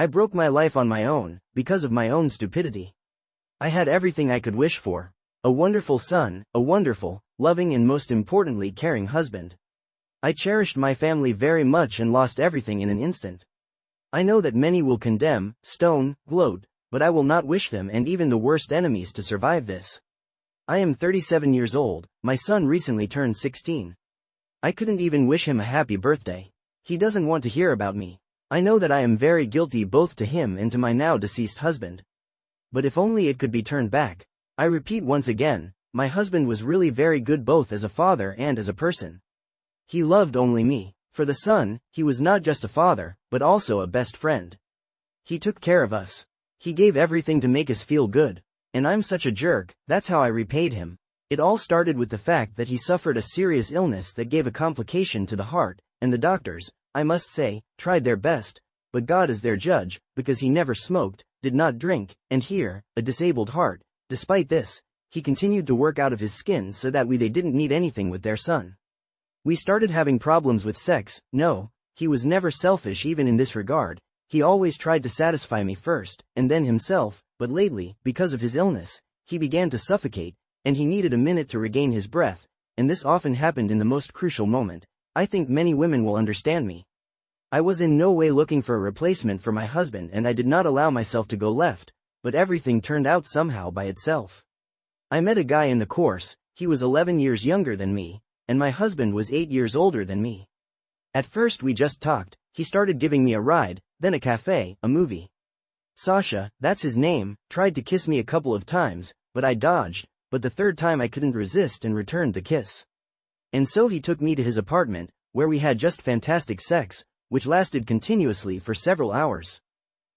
I broke my life on my own, because of my own stupidity. I had everything I could wish for. A wonderful son, a wonderful, loving and most importantly caring husband. I cherished my family very much and lost everything in an instant. I know that many will condemn, stone, gloat, but I will not wish them and even the worst enemies to survive this. I am 37 years old, my son recently turned 16. I couldn't even wish him a happy birthday. He doesn't want to hear about me. I know that I am very guilty both to him and to my now deceased husband. But if only it could be turned back. I repeat once again, my husband was really very good both as a father and as a person. He loved only me. For the son, he was not just a father, but also a best friend. He took care of us. He gave everything to make us feel good. And I'm such a jerk, that's how I repaid him. It all started with the fact that he suffered a serious illness that gave a complication to the heart, and the doctors, I must say, tried their best, but God is their judge, because he never smoked, did not drink, and here, a disabled heart. Despite this, he continued to work out of his skin so that they didn't need anything with their son. We started having problems with sex. No, he was never selfish even in this regard. He always tried to satisfy me first, and then himself, but lately, because of his illness, he began to suffocate, and he needed a minute to regain his breath, and this often happened in the most crucial moment. I think many women will understand me. I was in no way looking for a replacement for my husband and I did not allow myself to go left, but everything turned out somehow by itself. I met a guy in the course, he was 11 years younger than me, and my husband was 8 years older than me. At first we just talked, he started giving me a ride, then a cafe, a movie. Sasha, that's his name, tried to kiss me a couple of times, but I dodged, but the third time I couldn't resist and returned the kiss. And so he took me to his apartment, where we had just fantastic sex, which lasted continuously for several hours.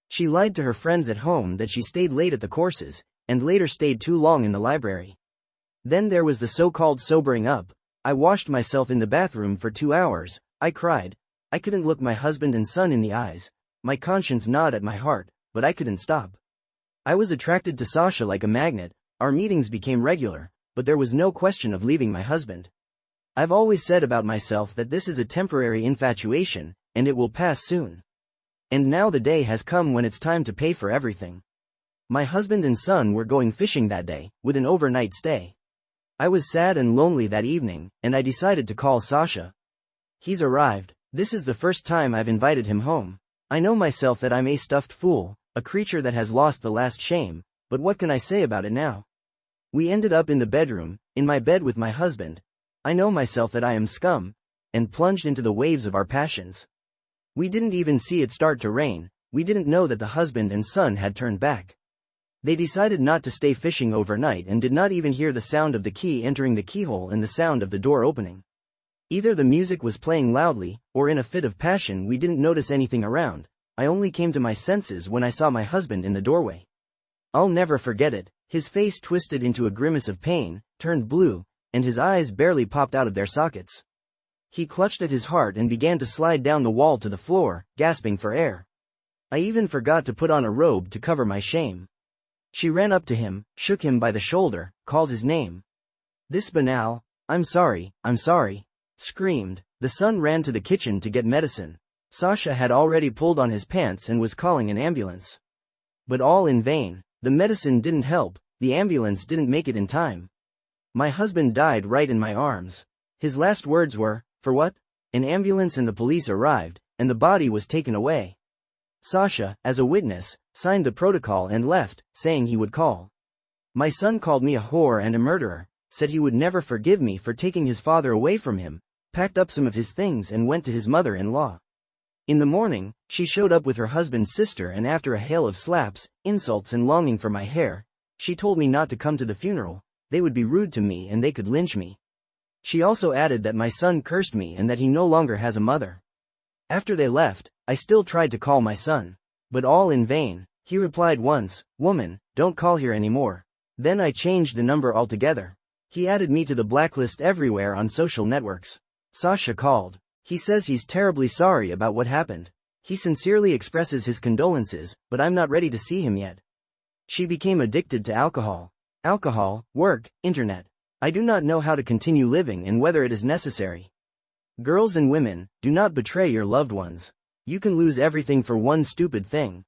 She lied to her friends at home that she stayed late at the courses, and later stayed too long in the library. Then there was the so-called sobering up. I washed myself in the bathroom for 2 hours, I cried. I couldn't look my husband and son in the eyes. My conscience gnawed at my heart, but I couldn't stop. I was attracted to Sasha like a magnet, our meetings became regular, but there was no question of leaving my husband. I've always said about myself that this is a temporary infatuation, and it will pass soon. And now the day has come when it's time to pay for everything. My husband and son were going fishing that day, with an overnight stay. I was sad and lonely that evening, and I decided to call Sasha. He's arrived. This is the first time I've invited him home. I know myself that I'm a stuffed fool, a creature that has lost the last shame, but what can I say about it now? We ended up in the bedroom, in my bed with my husband. I know myself that I am scum, and plunged into the waves of our passions. We didn't even see it start to rain, we didn't know that the husband and son had turned back. They decided not to stay fishing overnight and did not even hear the sound of the key entering the keyhole and the sound of the door opening. Either the music was playing loudly, or in a fit of passion we didn't notice anything around. I only came to my senses when I saw my husband in the doorway. I'll never forget it. His face twisted into a grimace of pain, turned blue, and his eyes barely popped out of their sockets. He clutched at his heart and began to slide down the wall to the floor, gasping for air. I even forgot to put on a robe to cover my shame. She ran up to him, shook him by the shoulder, called his name. This banal, I'm sorry, screamed. The son ran to the kitchen to get medicine. Sasha had already pulled on his pants and was calling an ambulance. But all in vain. The medicine didn't help, the ambulance didn't make it in time. My husband died right in my arms. His last words were, "For what?" An ambulance and the police arrived, and the body was taken away. Sasha, as a witness, signed the protocol and left, saying he would call. My son called me a whore and a murderer, said he would never forgive me for taking his father away from him, packed up some of his things and went to his mother-in-law. In the morning, she showed up with her husband's sister and after a hail of slaps, insults and longing for my hair, she told me not to come to the funeral, they would be rude to me and they could lynch me. She also added that my son cursed me and that he no longer has a mother. After they left, I still tried to call my son. But all in vain. He replied once, "Woman, don't call here anymore." Then I changed the number altogether. He added me to the blacklist everywhere on social networks. Sasha called. He says he's terribly sorry about what happened. He sincerely expresses his condolences, but I'm not ready to see him yet. She became addicted to alcohol. Alcohol, work, internet. I do not know how to continue living and whether it is necessary. Girls and women, do not betray your loved ones. You can lose everything for one stupid thing.